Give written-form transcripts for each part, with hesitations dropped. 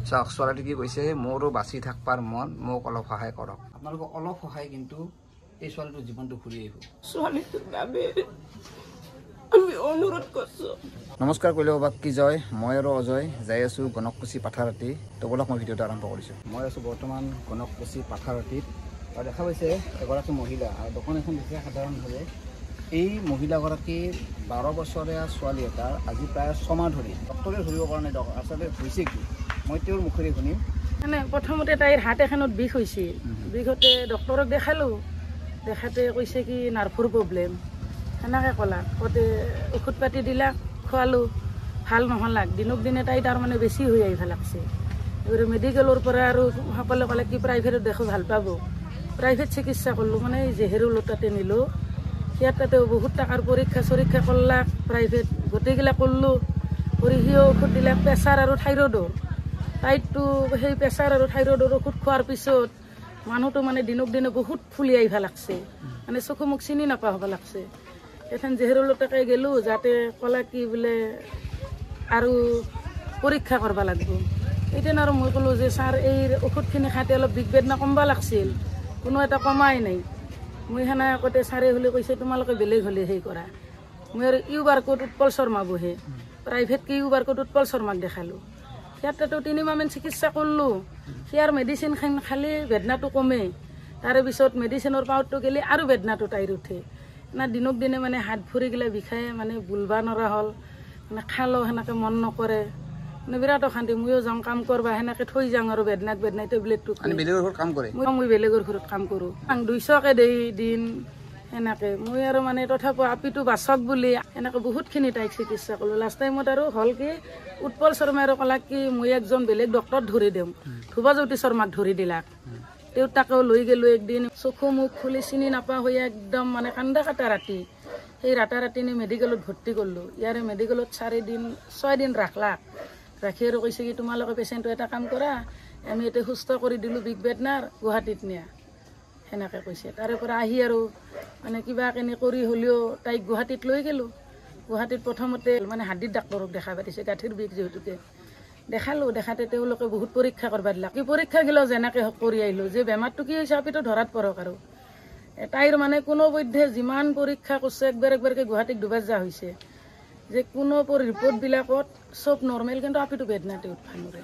চাওক ছোৱালীটো কি কৈছে মোৰো বাচি থাকবাৰ মন মোক অলপ সহায় কৰক আপোনালোকক অলপ সহায় কিন্তু এই ছোৱালীটোৰ জীৱনটো ঘূৰি আহিব ছোৱালীটোৰ বাবে আমি অনুৰোধ কৰিছোঁ নমস্কাৰ কৰিলে বাকী জয় মই আৰু অজয় যাই আছোঁ গণককুছি পাঠাৰাতি তো বলক মই ভিডিঅ'টো আৰম্ভ কৰিছোঁ মই আছোঁ বৰ্তমান গণককুছি পাঠাৰাতিত আৰু দেখা পাইছে এগৰাকী মহিলা আৰু দোকান এখন দিছে সাধাৰণভাৱে এই মহিলাগৰাকীৰ 12 বছৰীয়া ছোৱালী এটাৰ আজি প্ৰায় 6 মাহ ধৰি ডক্টৰে ধৰিব পৰা নাই আচলতে হৈছে কি মই তেওঁৰ মুখেৰে শুনিম মানে প্ৰথমতে তাইৰ হাত এখনত বিষ হৈছিল বিষতে ডক্টৰক দেখালোঁ দেখাতে কৈছে কি নাৰ্ভৰ প্ৰব্লেম সেনেকৈ ক'লা কওঁতে ঔষধ পাতি দিলাক খোৱালোঁ ভাল নহ'লাক দিনক দিনে তাই তাৰমানে বেছি হৈ আহিব লাগছে এইবাৰ মেডিকেলৰ পৰা আৰু সকলে ক'লে কি প্ৰাইভেটত দেখো ভাল পাব প্ৰাইভেট চিকিৎসা কৰিলোঁ মানে জেহেৰুল তাতে নিলোঁ সিয়াৰ তাতেও বহুত টকাৰ পৰীক্ষা কৰলাক প্ৰাইভেট গোটেইগিলা কৰিলোঁ কৰি সিও ঔষধ দিলাক প্ৰেছাৰ আৰু থাইৰয়ডৰ তাইতো সেই প্ৰেছাৰ আৰু থাইৰয়ডৰ ঔষধ খোৱাৰ পিছত মানুহটো মানে দিনক দিনে বহুত ফুলি আহিব লাগছে মানে চকু মুখ চিনি নাপা হ'ব লাগছে এখন জেহেৰুল তাকে গেলোঁ যাতে ক'লা কি বোলে আৰু পৰীক্ষা কৰিব লাগিব এতিয়া আৰু মই ক'লোঁ যে ছাৰ এই ঔষধখিনি খাওঁতে অলপ বিষ বেদনা কমবা লাগছিল কোনো এটা কমাই নাই মই সেনে আগতে ছাৰে হ'লে কৈছে তোমালোকে বেলেগ হ'লে সেই কৰা মই আৰু ইউবাৰ কোড উৎপল শৰ্মা বহে প্ৰাইভেটকৈ ইউবাৰ কোড উৎপল শৰ্মাক দেখালোঁ সিয়াৰ তাতো 3 মাহমান চিকিৎসা কৰিলোঁ সিয়াৰ মেডিচিনখন খালি বেদনাটো কমে তাৰে পিছত মেডিচিনৰ পাৱাৰটো গ'লে আৰু বেদনাটো তাইৰ উঠে না দিনক দিনে মানে হাত ভৰিগিলা বিষায় মানে বুলবা নৰা হ'ল মানে খালোঁ সেনেকৈ মন নকৰে মানে বিৰাট অশান্তি ময়ো যাওঁ কাম কৰবা সেনেকৈ থৈ যাওঁ আৰু বেদনাই টেবলেটটো বেলেগৰ ঘৰত কাম কৰে মই বেলেগৰ ঘৰত কাম কৰোঁ 200কে দেই দিন সেনেকৈ মই আৰু মানে তথাপিও আপিটো বাচক বুলি এনেকৈ বহুতখিনি তাইক চিকিৎসা কৰিলোঁ লাষ্ট টাইমত আৰু হ'ল কি উৎপল শৰ্মাই আৰু ক'লাক কি মই একজন বেলেগ ডক্টৰ ধৰি দিওঁ ধ্ৰুৱজ্যোতি শৰ্মাক ধৰি দিলাক তেওঁ তাকেও লৈ গ'লোঁ একদিন চকু মুখ খুলি চিনি নাপা হৈ একদম মানে কান্দা কাটা ৰাতি সেই ৰাতি নি মেডিকেলত ভৰ্তি কৰিলোঁ ইয়াৰে মেডিকেলত 6 দিন ৰাখলাক ৰাখি আৰু কৈছে কি তোমালোকে পেচেণ্টটো এটা কাম কৰা আমি এতিয়া সুস্থ কৰি দিলোঁ বিগ বেদনাৰ গুৱাহাটীত নিয়া সেনেকৈ কৈছে তাৰে পৰা আহি আৰু মানে কিবা কিনি কৰি হ'লেও তাইক গুৱাহাটীত লৈ গ'লোঁ গুৱাহাটীত প্ৰথমতে মানে হাৰ্ডিৰ ডাক্তৰক দেখা পাতিছে গাঁঠিৰ বিষ যিহেতুকে দেখালোঁ দেখাতে তেওঁলোকে বহুত পৰীক্ষা কৰিব দিলাক কি পৰীক্ষাগিলাও যেনেকৈ কৰি আহিলোঁ যে বেমাৰটো কি হৈছে আপিটো ধৰাত পৰক আৰু তাইৰ মানে কোনো বৈধে যিমান পৰীক্ষা কৰিছে একবাৰকৈ গুৱাহাটীত দুবাৰ যা হৈছে যে কোনো ৰিপৰ্টবিলাকত চব নৰ্মেল কিন্তু আপিটো বেদনাটো উঠবা নৰে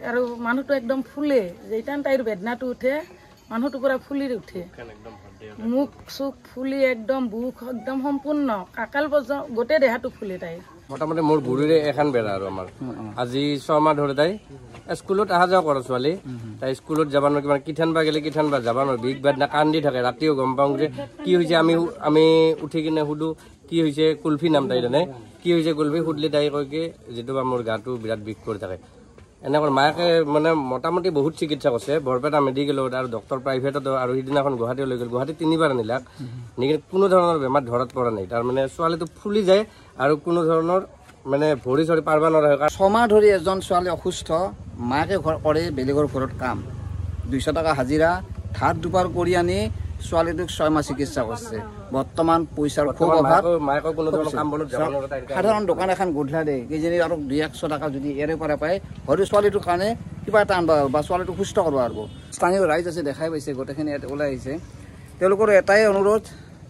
আৰু মানুহটো একদম ফুলে যেইটান তাইৰ বেদনাটো উঠে মানুহটো পুৰা ফুলি উঠে মুখ চুখ ফুলি একদম বুক একদম সম্পূৰ্ণ কাকাল পৰ্যন্ত গোটেই দেহাটো ফুলে তাইৰ মোটামুটি মোৰ গুৰিৰে এখন বেৰা আৰু আমাৰ আজি 6 মাহ ধৰি তাই স্কুলত অহা যোৱা কৰা ছোৱালী তাই স্কুলত যাব নোৱাৰে কিমান কিঠানবা গ'লে কিঠানবা যাব নোৱাৰে বিগ বেদনা কান্দি থাকে ৰাতিও গম পাওঁ যে কি হৈছে আমি উঠি কিনে সুধো কি হৈছে কুলফি নাম তাই জানে কি হৈছে কুলফি সুধিলে তাই কয় কি যিটো মোৰ গাটো বিৰাট বিষ কৰি থাকে এনেকৈ মাকে মানে মোটামুটি বহুত চিকিৎসা কৰিছে বৰপেটা মেডিকেলত আৰু ডক্টৰ প্ৰাইভেটত আৰু সিদিনাখন গুৱাহাটী লৈ গ'ল গুৱাহাটী 3 বাৰ আনিলাক নেকি কোনো ধৰণৰ বেমাৰ ধৰাত পৰা নাই তাৰমানে ছোৱালীটো ফুলি যায় আৰু কোনো ধৰণৰ মানে ভৰি চৰি পাৰবা নোৱাৰা হয় 6 মাহ ধৰি এজন ছোৱালী অসুস্থ মাকে ঘৰ কৰে বেলেগৰ ঘৰত কাম 200 টকা হাজিৰা ধাৰ দুপাৰ কৰি আনি ছোৱালীটোক 6 মাহ চিকিৎসা কৰিছে বৰ্তমান পইচাৰ খুব অভাৱ মাকে কোনো ধৰণৰ কাম বনত যাব নোৱাৰে সাধাৰণ দোকান এখন গধূলা দিয়ে কিজানি আৰু 200 টকা যদি এৰে পৰা পায় হয়তো ছোৱালীটোৰ কাৰণে কিবা এটা আনবা বা ছোৱালীটো সুস্থ কৰিব পাৰিব স্থানীয় ৰাইজ আছে দেখাই পাইছে গোটেইখিনি ইয়াত ওলাই আহিছে তেওঁলোকৰ এটাই অনুৰোধ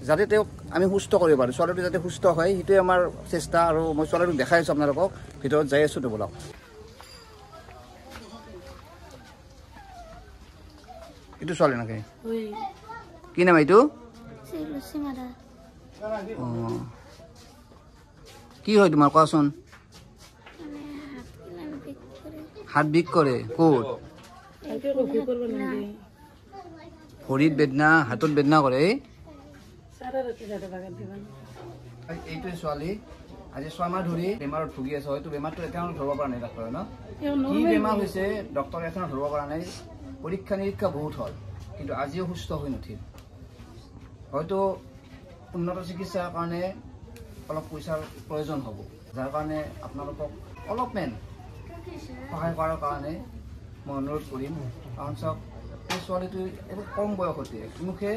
যাতে তেওঁক আমি সুস্থ কৰিব পাৰোঁ ছোৱালীটো যাতে সুস্থ হয় সেইটোৱে আমাৰ চেষ্টা আৰু মই ছোৱালীটোক দেখাই আছোঁ আপোনালোকক ভিতৰত যাই আছোঁ তো বলক এইটো ছোৱালী নাকি কি নাম এইটো কি হয় তোমাৰ কোৱাচোন হাত বিষ কৰে ক'ত ভৰিত বেদনা হাতত বেদনা কৰে এইটোৱে ছোৱালী আজি 6 মাহ ধৰি বেমাৰত ভুগি আছে হয়তো বেমাৰটো এতিয়াও ধৰিব পৰা নাই ডাক্তৰে ন কি বেমাৰ হৈছে ডক্তৰে এতিয়াও ধৰিব পৰা নাই পৰীক্ষা নিৰীক্ষা বহুত হ'ল কিন্তু আজিও সুস্থ হৈ নুঠিল হয়তো উন্নত চিকিৎসাৰ কাৰণে অলপ পইচাৰ প্ৰয়োজন হ'ব যাৰ কাৰণে আপোনালোকক অলপমান সহায় কৰাৰ কাৰণে মই অনুৰোধ কৰিম কাৰণ চাওক এই ছোৱালীটো কম বয়সতে মুখে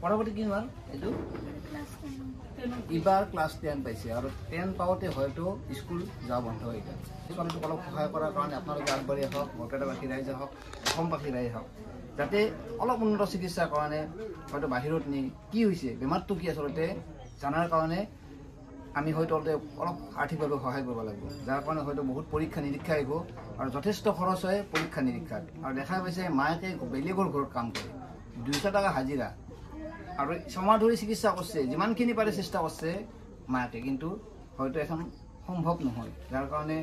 পৰৱৰ্তী কি হ'ল এইটো এইবাৰ ক্লাছ 10 পাইছে আৰু 10 পাওঁতে হয়তো স্কুল যোৱা বন্ধ হৈ গ'ল ছোৱালীটোক অলপ সহায় কৰাৰ কাৰণে আপোনালোকে আগবাঢ়ি আহক বৰপেটাবাসী ৰাইজে হওক অসমবাসী ৰাইজে হওক যাতে অলপ উন্নত চিকিৎসাৰ কাৰণে হয়তো বাহিৰত নি কি হৈছে বেমাৰটো কি আচলতে জানাৰ কাৰণে আমি হয়তো অলপ আৰ্থিকভাৱে সহায় কৰিব লাগিব যাৰ কাৰণে হয়তো বহুত পৰীক্ষা নিৰীক্ষা আহিব আৰু যথেষ্ট খৰচ হয় পৰীক্ষা নিৰীক্ষাত আৰু দেখা পাইছে মাকে বেলেগৰ ঘৰত কাম কৰে 200 টকা হাজিৰা আৰু ছমাহ ধৰি চিকিৎসা কৰিছে যিমানখিনি পাৰে চেষ্টা কৰিছে মাকে কিন্তু হয়তো এখন সম্ভৱ নহয় যাৰ কাৰণে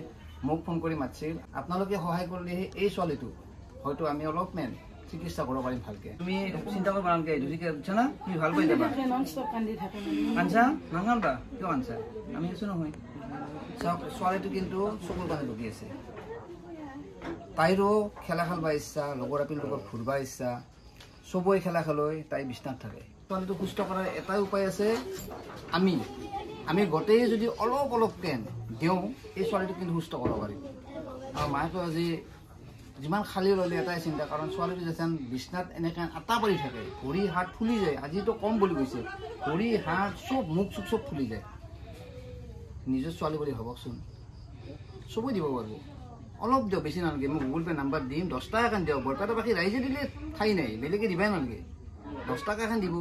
মোক ফোন কৰি মাতিছিল আপোনালোকে সহায় কৰিলেহে এই ছোৱালীটো হয়তো আমি অলপমান চিকিৎসা কৰিব পাৰিম ভালকে তুমি চিন্তা কৰিব নালাগে এইটো বুজিছা না তুমি ভাল পাই যাবা কাঞ্চা নাঙালবা কিয় কাঞ্চা আমি আছো নহয় চাওক ছোৱালীটো কিন্তু চকুৰ কাণে লগি আছে তাইৰো খেলা খেলবা ইচ্ছা লগৰ আপিৰ লগত ঘূৰবা ইচ্ছা চবৰে খেলা খেলৈ তাই বিছনাত থাকে ছোৱালীটো সুস্থ কৰাৰ এটাই উপায় আছে আমি গোটেই যদি অলপ কেন দিওঁ এই ছোৱালীটো কিন্তু সুস্থ কৰিব পাৰিম আৰু মায়েতো আজি যিমান খালী ল'লে এটাই চিন্তা কাৰণ ছোৱালীটো যেন বিছনাত এনেকৈ আটা পৰি থাকে ভৰি হাত ফুলি যায় আজিতো কম বুলি কৈছে ভৰি হাত চব মুখ চুখ চব ফুলি যায় নিজৰ ছোৱালী বুলি ভাবকচোন চবই দিব পাৰিব অলপ দিয়ক বেছি নালাগে মই গুগল পে নাম্বাৰ দিম 10 টকা এখন দিয়ক বৰপেটাবাসী ৰাইজে দিলে ঠাই নাই বেলেগে দিবাই নালাগে 10 টকা এখন দিব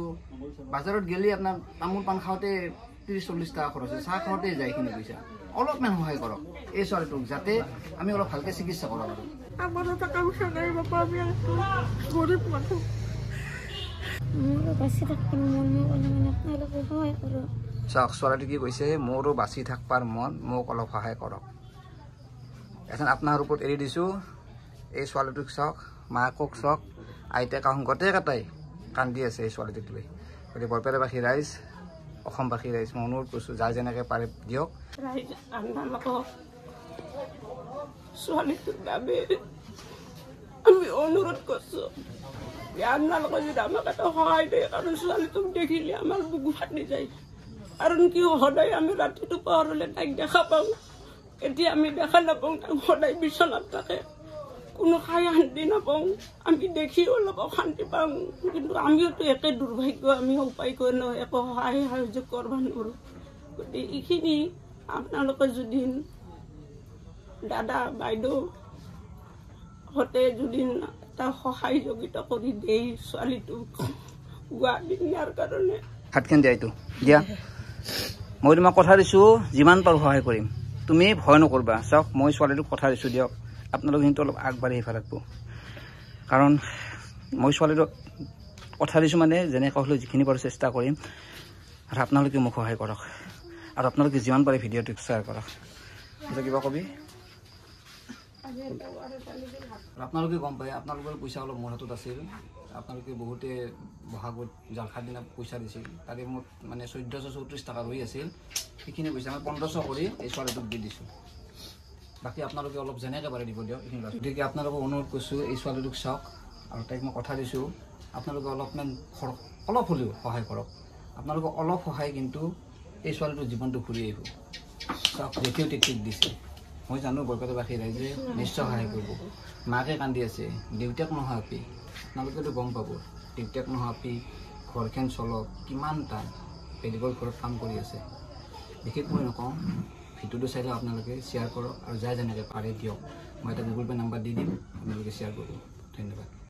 বাজাৰত গেলে আপোনাৰ তামোল পাণ খাওঁতে 30-40 টকা খৰচ হয় চাহ খাওঁতে যায় এইখিনি পইচা অলপমান সহায় কৰক এই ছোৱালীটোক যাতে আমি অলপ ভালকৈ চিকিৎসা কৰিব পাৰোঁ আমাৰও টাকা পয়সা নাই বাবা আমি গৰিব মানুষ বাঁচি থাকতে মন আপোনালোকে সহায় কৰক চাওক ছোৱালীটো কি কৈছে মোৰো বাচি থাকবাৰ মন মোক অলপ সহায় কৰক এখন আপোনাৰ ওপৰত এৰি দিছোঁ এই ছোৱালীটোক চাওক মাকক চাওক আইতাক আহোঁ গোটেইকেইটাই কান্দি আছে এই ছোৱালীটোক লৈ গতিকে বৰপেটাবাসী ৰাইজ অসমবাসী ৰাইজ মই অনুৰোধ কৰিছোঁ যাৰ যেনেকৈ পাৰে দিয়ক ৰাইজ আপোনালোকক ছোৱালীটোৰ বাবে আমি অনুৰোধ কৰিছোঁ যে আপোনালোকে যদি আমাক এটা সহায় দিয়ে কাৰণ ছোৱালীটোক দেখিলে আমাৰ বুকু ফাটি যায় কাৰণ কি সদায় আমি ৰাতিটো পাৰ হ'লে তাইক দেখা পাওঁ এতিয়া আমি দেখা নাপাওঁ তাক সদায় বিচনাত থাকে কোনো খাই শান্তি নাপাওঁ আমি দেখি অলপ অশান্তি পাওঁ কিন্তু আমিওতো একে দুৰ্ভাগ্য আমি উপায় কৰি ন একো সহায় সাহায্য কৰিব নোৱাৰোঁ গতিকে এইখিনি আপোনালোকে যদি দাদা বাইদেউ হতে যদি এটা সহযোগিতা কৰি দিয়ে ছোৱালীটোক গুৱাহাটীত নিয়াৰ কাৰণে হাতখন দিয়া এইটো দিয়া মই তোমাক কথা দিছোঁ যিমান পাৰোঁ সহায় কৰিম তুমি ভয় নকৰিবা চাওক মই ছোৱালীটোক কথা দিছোঁ দিয়ক আপোনালোকে কিন্তু অলপ আগবাঢ়ি আহিব লাগিব কাৰণ মই ছোৱালীটোক কথা দিছোঁ মানে যেনেকৈ হ'লেও যিখিনি পাৰোঁ চেষ্টা কৰিম আৰু আপোনালোকে মোক সহায় কৰক আৰু আপোনালোকে যিমান পাৰে ভিডিঅ'টো শ্বেয়াৰ কৰক কিবা কবি আপোনালোকে গম পায় আপোনালোকৰ পইচা অলপ মোৰ হাতত আছিল আপোনালোকে বহুতে বহাগত জালখাৰ দিনা পইচা দিছিল তাৰে মোৰ মানে 1434 টকা ৰৈ আছিল সেইখিনি পইচা মই 1500 কৰি এই ছোৱালীটোক দি দিছোঁ বাকী আপোনালোকে অলপ যেনেকৈ পাৰে দিব দিয়ক এইখিনি গতিকে আপোনালোকক অনুৰোধ কৰিছোঁ এই ছোৱালীটোক চাওক আৰু তাইক মই কথা দিছোঁ আপোনালোকে অলপমান অলপ হ'লেও সহায় কৰক আপোনালোকক অলপ সহায় কিন্তু এই ছোৱালীটোৰ জীৱনটো ঘূৰি আহিব চাওক যেতিয়াও টেকটিক দিছে মই জানো বৰপেটাবাসী ৰাইজে নিশ্চয় সহায় কৰিব মাকে কান্দি আছে দেউতাক নহয় আপি আপোনালোকেতো গম পাব দেউতাক নহয় আপি ঘৰখন চলক কিমান টান বেলেগৰ ঘৰত কাম কৰি আছে বিশেষ মই নকওঁ ভিডিঅ'টো চাইলে আপোনালোকে শ্বেয়াৰ কৰক আৰু যাই যেনেকৈ পাৰে দিয়ক মই এটা গুগল পে' নাম্বাৰ দি দিম আপোনালোকে শ্বেয়াৰ কৰিব ধন্যবাদ